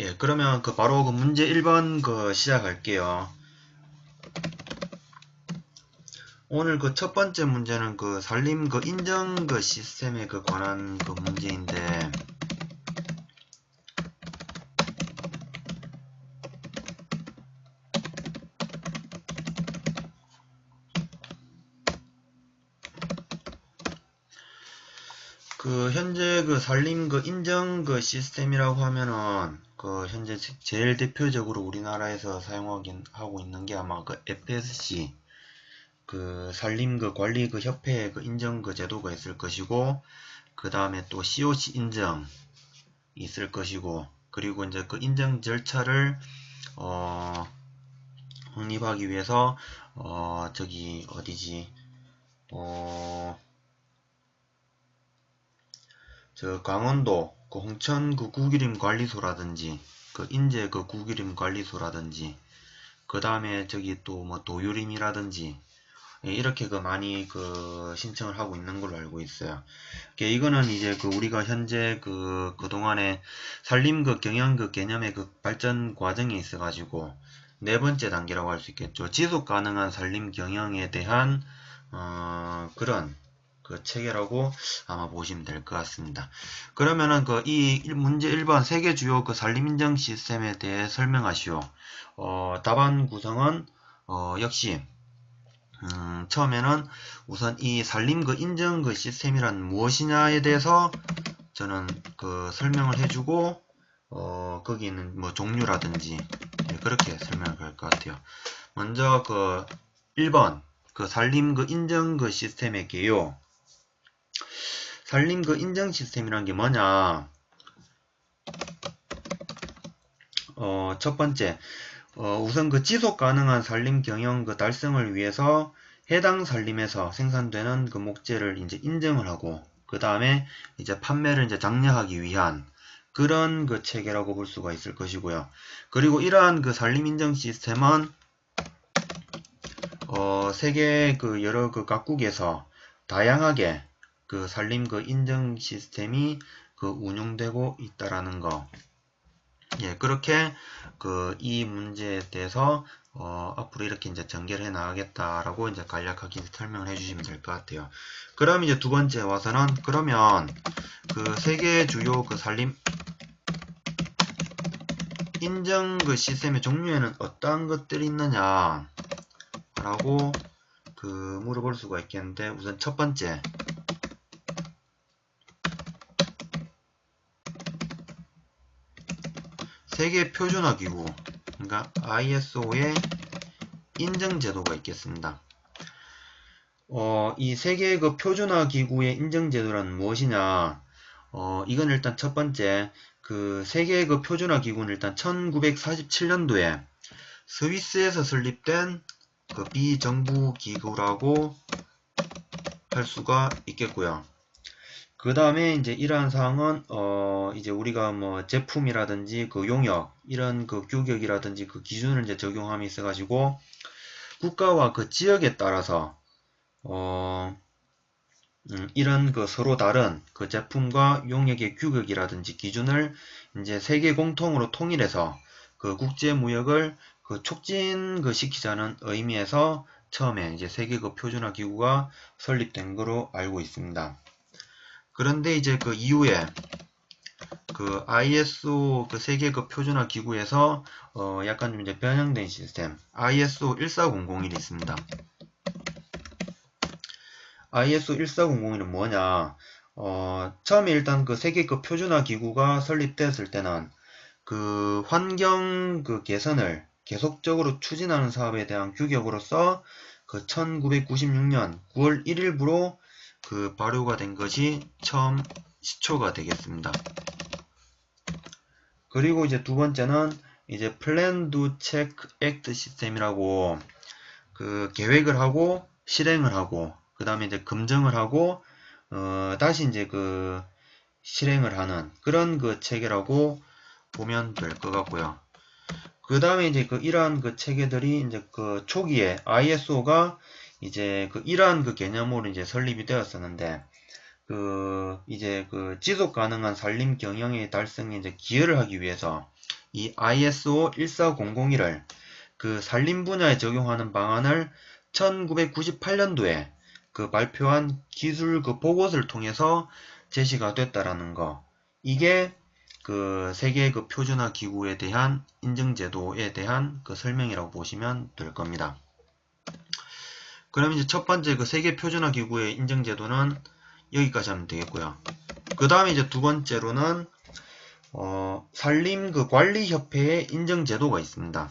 예, 그러면 바로 문제 1번 시작할게요. 오늘 첫 번째 문제는 산림 인증 시스템에 관한 문제인데, 현재 산림 인증 시스템이라고 하면은 현재 제일 대표적으로 우리나라에서 하고 있는 게 아마 FSC 산림 관리 협회 인증 제도가 있을 것이고, 그 다음에 또 COC 인증 있을 것이고, 그리고 이제 인증 절차를 확립하기 위해서 저기 어디지, 저 강원도 홍천 구기림 관리소라든지 인제 구기림 관리소라든지, 그 다음에 저기 또 뭐 도유림이라든지, 예, 이렇게 많이 신청을 하고 있는 걸로 알고 있어요. 이거는 이제 우리가 현재 그동안에 산림 경영 개념의 발전 과정에 있어가지고 네 번째 단계라고 할 수 있겠죠. 지속 가능한 산림 경영에 대한 그런 체계라고 아마 보시면 될 것 같습니다. 그러면은 이 문제 1번 세계 주요 산림 인증 시스템에 대해 설명하시오. 답안 구성은 역시 처음에는 우선 이 산림 인증 시스템이란 무엇이냐에 대해서 저는 설명을 해주고, 거기 있는 뭐 종류라든지, 네, 그렇게 설명을 할 것 같아요. 먼저 1번 산림 인증 시스템의 개요. 산림 인증 시스템이란 게 뭐냐? 첫 번째, 우선 지속 가능한 산림 경영 달성을 위해서 해당 산림에서 생산되는 목재를 이제 인증을 하고, 그 다음에 이제 판매를 이제 장려하기 위한 그런 체계라고 볼 수가 있을 것이고요. 그리고 이러한 산림 인증 시스템은 세계 여러 각국에서 다양하게 산림 인증 시스템이 운용되고 있다라는 거. 예, 그렇게 이 문제에 대해서 앞으로 이렇게 이제 전개를 해 나가겠다라고 이제 간략하게 설명을 해주시면 될 것 같아요. 그럼 이제 두 번째 와서는, 그러면 세계 주요 산림 인증 시스템의 종류에는 어떠한 것들이 있느냐 라고 물어볼 수가 있겠는데, 우선 첫 번째, 세계 표준화 기구, 그러니까 ISO의 인증 제도가 있겠습니다. 이 세계 표준화 기구의 인증 제도란 무엇이냐? 이건 일단 첫 번째, 세계 표준화 기구는 일단 1947년도에 스위스에서 설립된 비정부 기구라고 할 수가 있겠고요. 그 다음에 이제 이러한 사항은 이제 우리가 뭐 제품이라든지 용역, 이런 규격이라든지 기준을 이제 적용함이 있어가지고 국가와 지역에 따라서 이런 서로 다른 제품과 용역의 규격이라든지 기준을 이제 세계 공통으로 통일해서 국제 무역을 촉진 시키자는 의미에서 처음에 이제 세계 표준화 기구가 설립된 거로 알고 있습니다. 그런데 이제 이후에 ISO 세계 표준화 기구에서 약간 좀 이제 변형된 시스템 ISO 14001이 있습니다. ISO 14001은 뭐냐? 처음에 일단 세계 표준화 기구가 설립됐을 때는 환경 개선을 계속적으로 추진하는 사업에 대한 규격으로서 1996년 9월 1일부로 발효가 된 것이 처음 시초가 되겠습니다. 그리고 이제 두 번째는 이제 Plan Do Check Act 시스템이라고 계획을 하고 실행을 하고 그 다음에 이제 검증을 하고 다시 이제 실행을 하는 그런 체계라고 보면 될 것 같고요. 그 다음에 이제 이러한 체계들이 이제 초기에 ISO가 이제 이러한 개념으로 이제 설립이 되었었는데, 이제 지속 가능한 산림 경영의 달성에 이제 기여를 하기 위해서 이 ISO 14001을 그 산림 분야에 적용하는 방안을 1998년도에 그 발표한 기술 그 보고서를 통해서 제시가 됐다라는 거. 이게 그 세계 그 표준화 기구에 대한 인증 제도에 대한 그 설명이라고 보시면 될 겁니다. 그럼 이제 첫 번째 그 세계 표준화 기구의 인증 제도는 여기까지 하면 되겠고요. 그 다음에 이제 두 번째로는 산림 그 관리협회의 인증 제도가 있습니다.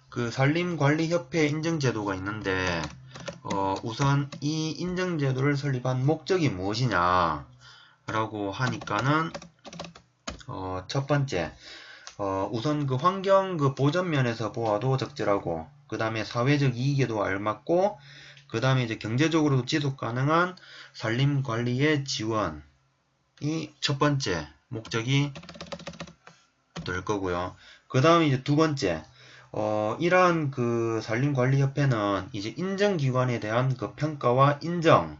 그 산림관리협회 인증제도가 있는데 우선 이 인증제도를 설립한 목적이 무엇이냐 라고 하니까는 첫 번째 우선 그 환경 그 보전 면에서 보아도 적절하고 그 다음에 사회적 이익에도 알맞고 그 다음에 이제 경제적으로도 지속 가능한 산림관리의 지원이 첫 번째 목적이 될 거고요. 그 다음에 이제 두 번째 이러한 그 산림관리협회는 이제 인정기관에 대한 그 평가와 인정,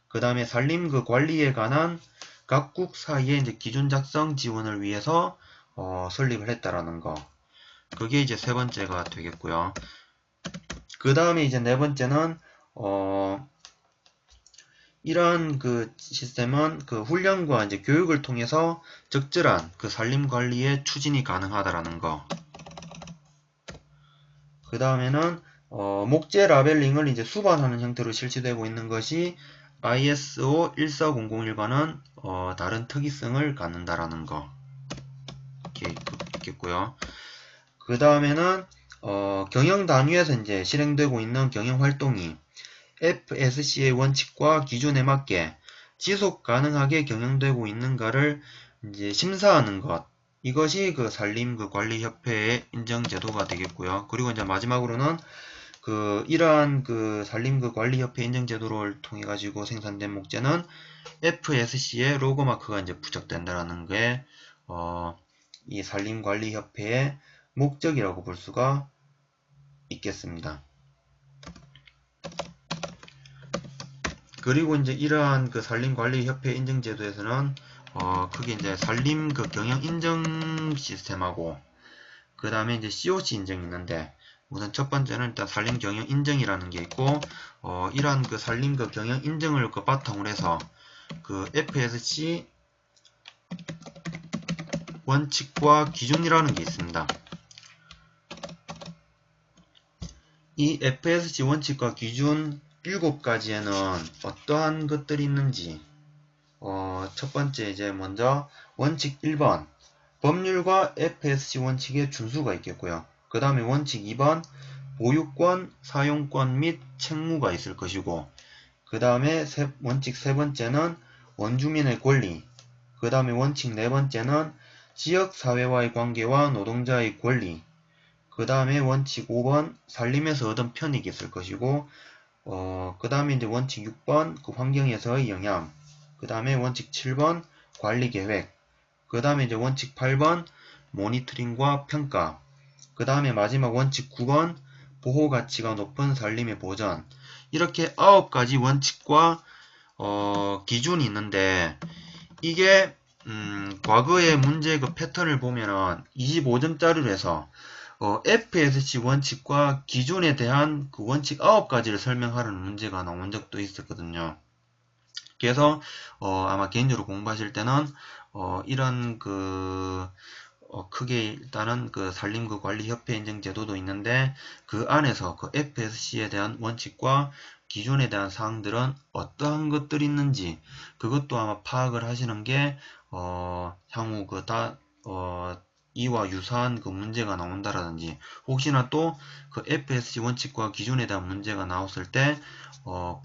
그 다음에 산림 그 관리에 관한 각국 사이의 이제 기준 작성 지원을 위해서 설립을 했다라는 거. 그게 이제 세 번째가 되겠고요. 그 다음에 이제 네 번째는 이러한 그 시스템은 그 훈련과 이제 교육을 통해서 적절한 그 산림 관리의 추진이 가능하다라는 거. 그 다음에는 목재 라벨링을 이제 수반하는 형태로 실시되고 있는 것이 ISO 14001과는 다른 특이성을 갖는다라는 거 이렇게 있겠고요. 그 다음에는 경영 단위에서 이제 실행되고 있는 경영 활동이 FSC의 원칙과 기준에 맞게 지속 가능하게 경영되고 있는가를 이제 심사하는 것. 이것이 그 산림 그 관리협회의 인정 제도가 되겠고요. 그리고 이제 마지막으로는 그 이러한 그 산림 그 관리협회 인정 제도를 통해 가지고 생산된 목재는 FSC의 로고 마크가 이제 부착된다라는 게 이 산림 관리협회의 목적이라고 볼 수가 있겠습니다. 그리고 이제 이러한 그 산림관리협회 인증제도에서는 그게 이제 산림 그 경영 인증 시스템하고 그 다음에 이제 COC 인증이 있는데 우선 첫 번째는 일단 산림 경영 인증이라는 게 있고 이러한 그 산림 그 경영 인증을 그 바탕으로 해서 그 FSC 원칙과 기준이라는 게 있습니다. 이 FSC 원칙과 기준 7가지에는 어떠한 것들이 있는지 첫 번째 이제 먼저 원칙 1번 법률과 FSC 원칙의 준수가 있겠고요. 그 다음에 원칙 2번 보유권, 사용권 및 책무가 있을 것이고 그 다음에 원칙 세 번째는 원주민의 권리 그 다음에 원칙 네 번째는 지역사회와의 관계와 노동자의 권리 그 다음에 원칙 5번 산림에서 얻은 편익이 있을 것이고 그 다음에 이제 원칙 6번 그 환경에서의 영향 그 다음에 원칙 7번 관리계획 그 다음에 이제 원칙 8번 모니터링과 평가 그 다음에 마지막 원칙 9번 보호가치가 높은 산림의 보전 이렇게 9가지 원칙과 기준이 있는데 이게 과거의 문제 그 패턴을 보면은 25점짜리로 해서 FSC 원칙과 기준에 대한 그 원칙 9가지를 설명하는 문제가 나온 적도 있었거든요. 그래서 아마 개인적으로 공부하실 때는 이런 그 크게 일단은 그 산림 그 관리협회 인증 제도도 있는데 그 안에서 그 FSC에 대한 원칙과 기준에 대한 사항들은 어떠한 것들이 있는지 그것도 아마 파악을 하시는 게 향후 그 이와 유사한 그 문제가 나온다라든지 혹시나 또 그 FSC 원칙과 기준에 대한 문제가 나왔을 때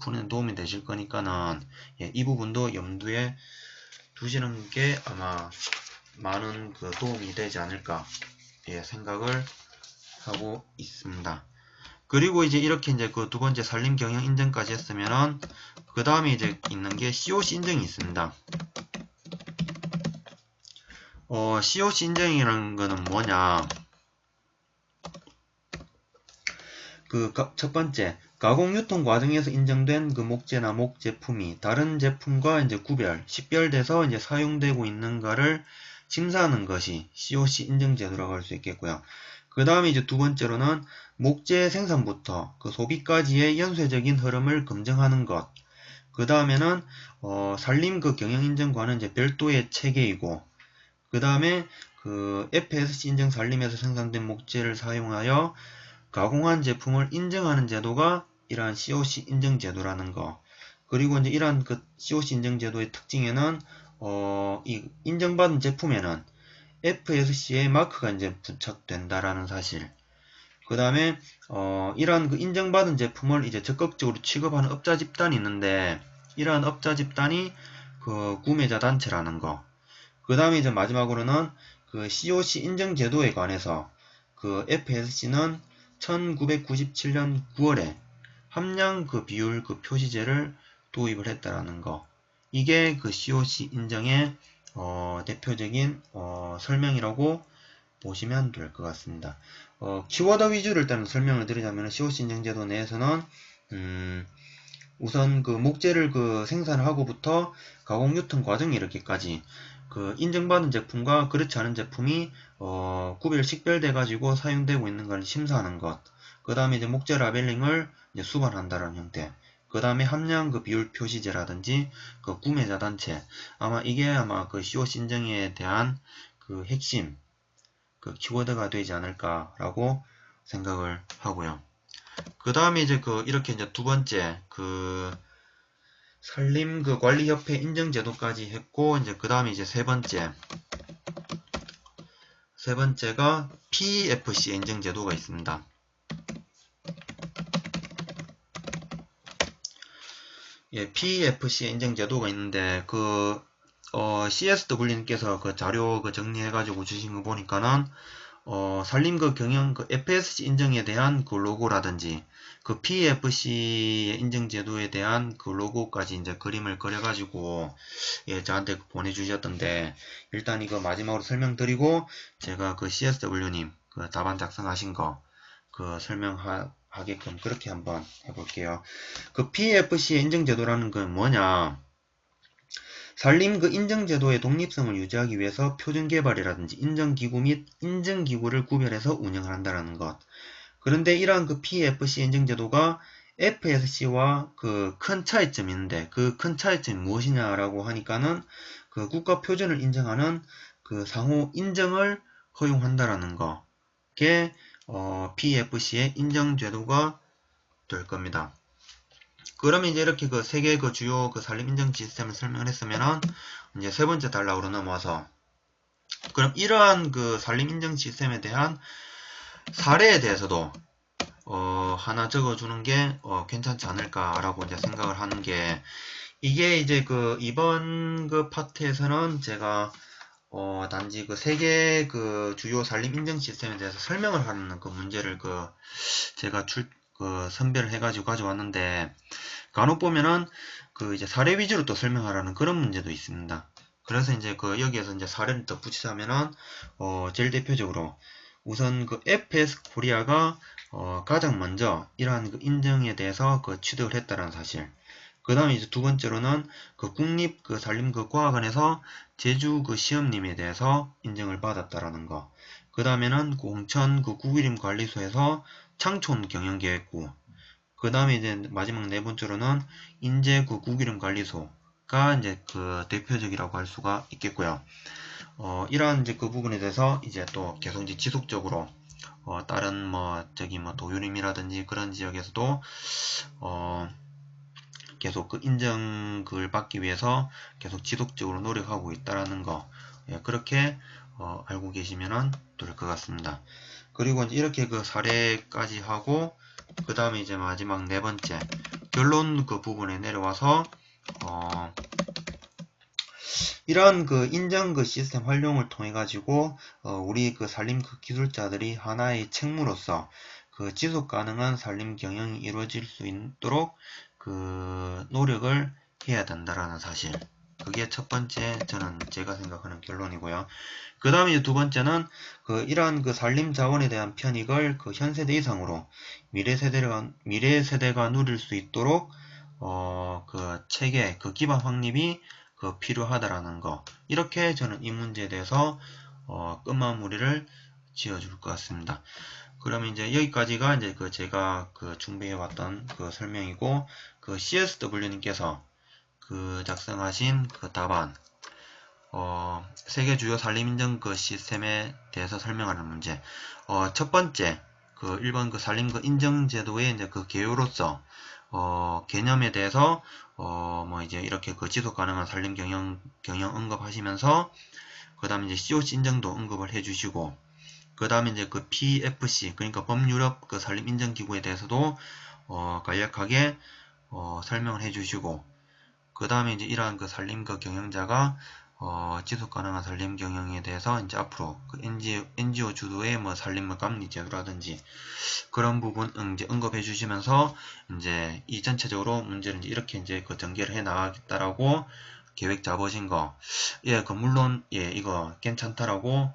푸는 도움이 되실 거니까는 이 부분도 염두에 두시는 게 아마 많은 그 도움이 되지 않을까 생각을 하고 있습니다. 그리고 이제 이렇게 이제 그 두 번째 산림 경영 인증까지 했으면은 그 다음에 이제 있는 게 COC 인증이 있습니다. COC 인증이라는 거는 뭐냐? 첫 번째, 가공 유통 과정에서 인정된 그 목재나 목제품이 다른 제품과 이제 식별돼서 이제 사용되고 있는가를 심사하는 것이 COC 인증 제도라고 할 수 있겠고요. 그 다음에 이제 두 번째로는 목재 생산부터 그 소비까지의 연쇄적인 흐름을 검증하는 것. 그 다음에는 산림 그 경영 인증과는 이제 별도의 체계이고, 그 다음에 그 FSC 인증 산림에서 생산된 목재를 사용하여 가공한 제품을 인증하는 제도가 이러한 COC 인증 제도라는 거. 그리고 이제 이러한 그 COC 인증 제도의 특징에는 이 인정받은 제품에는 FSC의 마크가 이제 부착된다라는 사실. 그 다음에 이러한 그 인정받은 제품을 이제 적극적으로 취급하는 업자 집단이 있는데, 이러한 업자 집단이 그 구매자 단체라는 거. 그 다음에 이제 마지막으로는 그 COC 인증 제도에 관해서 그 FSC는 1997년 9월에 함량 그 비율 그 표시제를 도입을 했다라는 거. 이게 그 COC 인정의 대표적인 설명이라고 보시면 될 것 같습니다. 키워드 위주로 일단 설명을 드리자면 COC 인증 제도 내에서는 우선 그 목재를 그 생산을 하고부터 가공 유통 과정 이렇게까지 그 인증받은 제품과 그렇지 않은 제품이 식별돼 가지고 사용되고 있는 걸 심사하는 것. 그 다음에 이제 목재 라벨링을 이제 수반한다는 형태. 그 다음에 함량 그 비율 표시제라든지 그 구매자 단체. 이게 아마 그 COC 인증에 대한 그 핵심 그 키워드가 되지 않을까라고 생각을 하고요. 그 다음에 이제 이렇게 이제 두 번째 산림 관리협회 인증제도까지 했고, 이제 그 다음에 이제 세 번째가 PEFC 인증제도가 있습니다. 예, PEFC 인증제도가 있는데 CSW님께서 그 자료 정리해가지고 주신 거 보니까는 산림 경영 FSC 인증에 대한 그 로고라든지 그 PEFC 인증 제도에 대한 그 로고까지 이제 그림을 그려가지고 예, 저한테 보내주셨던데, 일단 이거 마지막으로 설명드리고 제가 그 CSW님 그 답안 작성하신 거 설명하게끔 그렇게 한번 해볼게요. 그 PEFC 인증 제도라는 건 뭐냐? 산림 인증제도의 독립성을 유지하기 위해서 표준 개발이라든지 인정기구 및 인증기구를 구별해서 운영을 한다는 것. 그런데 이러한 PEFC 인증제도가 FSC와 큰 차이점이 있는데, 그 큰 차이점이 무엇이냐라고 하니까는 국가 표준을 인정하는 상호 인정을 허용한다라는 거게 PEFC의 인정제도가 될 겁니다. 그러면 이제 이렇게 세 개의 주요 산림 인증 시스템을 설명을 했으면은 이제 세 번째 단락으로 넘어와서, 그럼 이러한 산림 인증 시스템에 대한 사례에 대해서도 하나 적어주는 게 괜찮지 않을까라고 이제 생각을 하는 게, 이게 이제 이번 파트에서는 제가 단지 세 개의 주요 산림 인증 시스템에 대해서 설명을 하는 문제를 제가 선별을 해가지고 가져왔는데, 간혹 보면은 이제 사례 위주로 또 설명하라는 그런 문제도 있습니다. 그래서 이제 여기에서 이제 사례를 더 붙이자면은 제일 대표적으로 우선 FS 코리아가 가장 먼저 이러한 인증에 대해서 취득을 했다는 사실. 그 다음에 이제 두 번째로는 국립 산림 과학원에서 제주 시험림에 대해서 인증을 받았다라는 거. 그 다음에는 공천 구기림 관리소에서 창촌 경영계획부. 그 다음에 이제 마지막 네 번째로는 인제 구기름 관리소가 이제 대표적이라고 할 수가 있겠고요. 이러한 이제 부분에 대해서 이제 또 계속 이제 지속적으로 다른 도유림이라든지 그런 지역에서도 계속 인정을 받기 위해서 계속 지속적으로 노력하고 있다라는 거, 예, 그렇게 알고 계시면 될 것 같습니다. 그리고 이제 이렇게 사례까지 하고, 그 다음에 이제 마지막 네 번째 결론 부분에 내려와서 이러한 인정 시스템 활용을 통해 가지고 우리 산림 기술자들이 하나의 책무로서 지속 가능한 산림 경영이 이루어질 수 있도록 노력을 해야 된다라는 사실. 그게 첫 번째 제가 생각하는 결론이고요. 그 다음에 이제 두 번째는 이러한 산림 자원에 대한 편익을 현 세대 이상으로 미래 세대가 누릴 수 있도록 체계 기반 확립이 필요하다라는 거. 이렇게 저는 이 문제에 대해서 끝마무리를 지어줄 것 같습니다. 그러면 이제 여기까지가 이제 제가 준비해 왔던 설명이고, CSW님께서 작성하신 답안, 세계 주요 산림인증 시스템에 대해서 설명하는 문제. 첫 번째, 1번 산림 인증 제도의 이제 개요로서, 개념에 대해서, 이제 이렇게 지속 가능한 산림 경영 언급하시면서, 그 다음에 이제 COC 인증도 언급을 해주시고, 그 다음에 이제 PFC, 그러니까 범유럽 산림 인증 기구에 대해서도, 간략하게, 설명을 해주시고, 그 다음에 이제 이러한 산림 경영자가 지속 가능한 산림 경영에 대해서 이제 앞으로 NGO 주도의 산림 감리 제도라든지 그런 부분 이제 언급해 주시면서 이제 이 전체적으로 문제를 이제 이렇게 이제 전개를 해 나가겠다라고 계획 잡으신 거, 예, 물론 예, 이거 괜찮다라고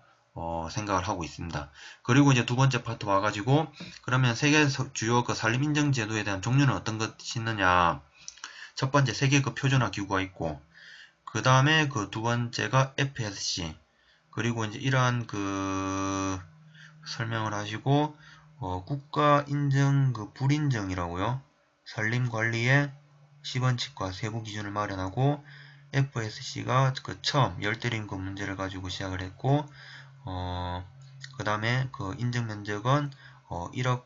생각을 하고 있습니다. 그리고 이제 두 번째 파트 와가지고 그러면 세계 주요 산림 인증 제도에 대한 종류는 어떤 것이 있느냐. 첫 번째 세계 표준화 기구가 있고, 그 다음에 두 번째가 FSC, 그리고 이제 이러한 설명을 하시고, 국가 인증 불인증이라고요. 산림 관리의 시범칙과 세부 기준을 마련하고, FSC가 처음 열대림급 문제를 가지고 시작을 했고, 그 다음에 인증 면적은 1억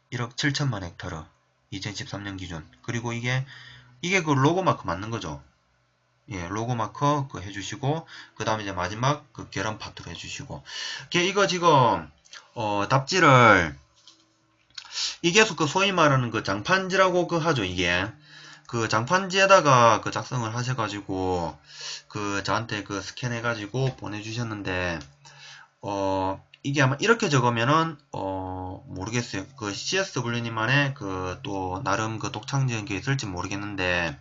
7천만 헥타르 2013년 기준. 그리고 이게 로고마크 맞는 거죠. 예, 로고마크 해주시고, 그 다음에 이제 마지막 결함 파트로 해주시고. 이거 지금, 답지를, 이게 소위 말하는 장판지라고 하죠, 이게. 장판지에다가 작성을 하셔가지고, 저한테 스캔해가지고 보내주셨는데, 이게 아마 이렇게 적으면은 모르겠어요. CSW님만의 또 나름 독창적인 게 있을지 모르겠는데,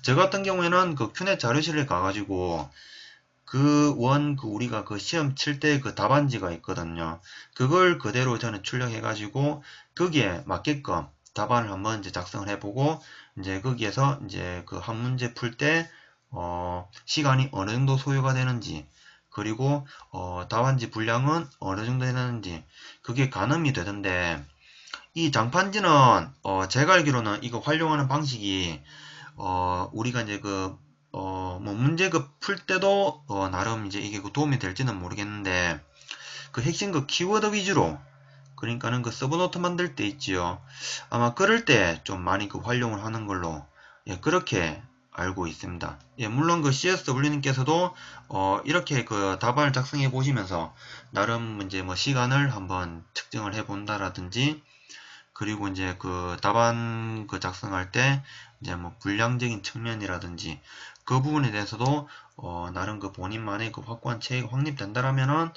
저 같은 경우에는 큐넷 자료실에 가가지고 우리가 시험 칠 때 답안지가 있거든요. 그걸 그대로 저는 출력해가지고 거기에 맞게끔 답안을 한번 이제 작성을 해보고, 이제 거기에서 이제 한 문제 풀 때 시간이 어느 정도 소요가 되는지, 그리고 답안지 분량은 어느 정도 되는지 그게 가늠이 되던데, 이 장판지는 제가 알기로는 이거 활용하는 방식이 우리가 이제 문제 풀 때도 나름 이제 이게 도움이 될지는 모르겠는데, 핵심 키워드 위주로, 그러니까는 서브노트 만들 때 있지요. 아마 그럴 때 좀 많이 활용을 하는 걸로, 예, 그렇게 알고 있습니다. 예, 물론 CSW님께서도 이렇게 답안을 작성해 보시면서 나름 이제 시간을 한번 측정을 해 본다라든지, 그리고 이제 답안 작성할 때 이제 분량적인 측면이라든지 그 부분에 대해서도 나름 본인만의 확고한 체계가 확립된다라면은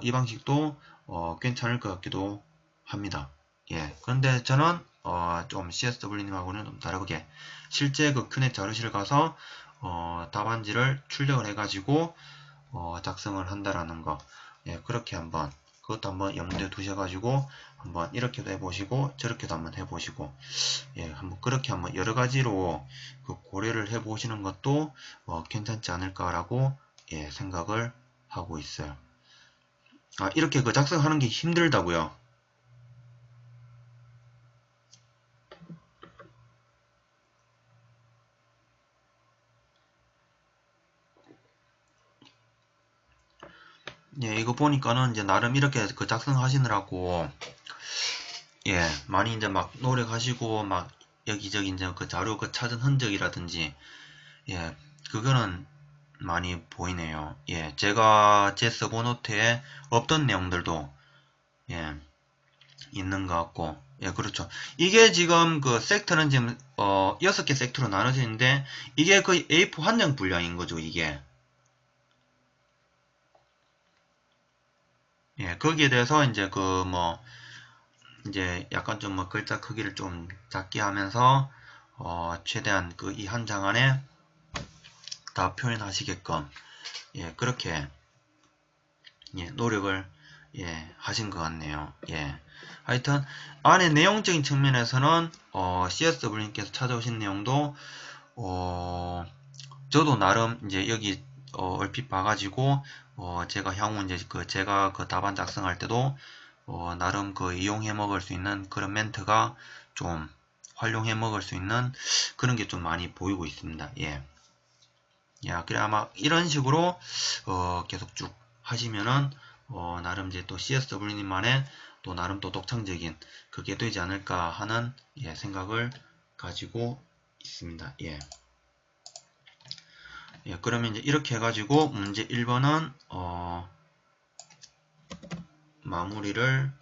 이 방식도 괜찮을 것 같기도 합니다. 예. 그런데 저는 좀 CSW님하고는 좀 다르게 실제 큐넷 자료실을 가서 답안지를 출력을 해가지고 작성을 한다라는 거, 예, 그렇게 그것도 한번 염두에 두셔가지고 한번 이렇게도 해보시고 저렇게도 한번 해보시고, 예, 그렇게 한번 여러 가지로 고려를 해보시는 것도 괜찮지 않을까라고, 예, 생각을 하고 있어요. 이렇게 작성하는 게 힘들다고요. 예, 이거 보니까는 이제 나름 이렇게 작성하시느라고, 예, 많이 이제 노력하시고 여기저기 이제 자료 찾은 흔적이라든지, 예, 그거는 많이 보이네요. 예, 제 서브노트에 없던 내용들도, 예, 있는 것 같고, 예, 그렇죠. 이게 지금 섹터는 지금 6개 섹터로 나눠져 있는데, 이게 거의 A4 한 장 분량인 거죠, 이게. 예, 거기에 대해서 이제 이제 약간 좀 글자 크기를 좀 작게 하면서 최대한 이 한 장 안에 다 표현하시게끔 예, 그렇게 예, 노력을 예, 하신 것 같네요. 예. 하여튼 안에 내용적인 측면에서는 CSW님께서 찾아오신 내용도 저도 나름 이제 여기 얼핏 봐가지고 제가 향후 이제 제가 그 답안 작성할 때도 나름 그 이용해 먹을 수 있는 그런 멘트가 좀 활용해 먹을 수 있는 그런 게 좀 많이 보이고 있습니다. 예. 야, 그래 아마 이런 식으로 계속 쭉 하시면은 나름 이제 또 CSW님만의 또 나름 또 독창적인 그게 되지 않을까 하는 예, 생각을 가지고 있습니다. 예. 예, 그러면 이제 이렇게 해가지고 문제 1번은 마무리를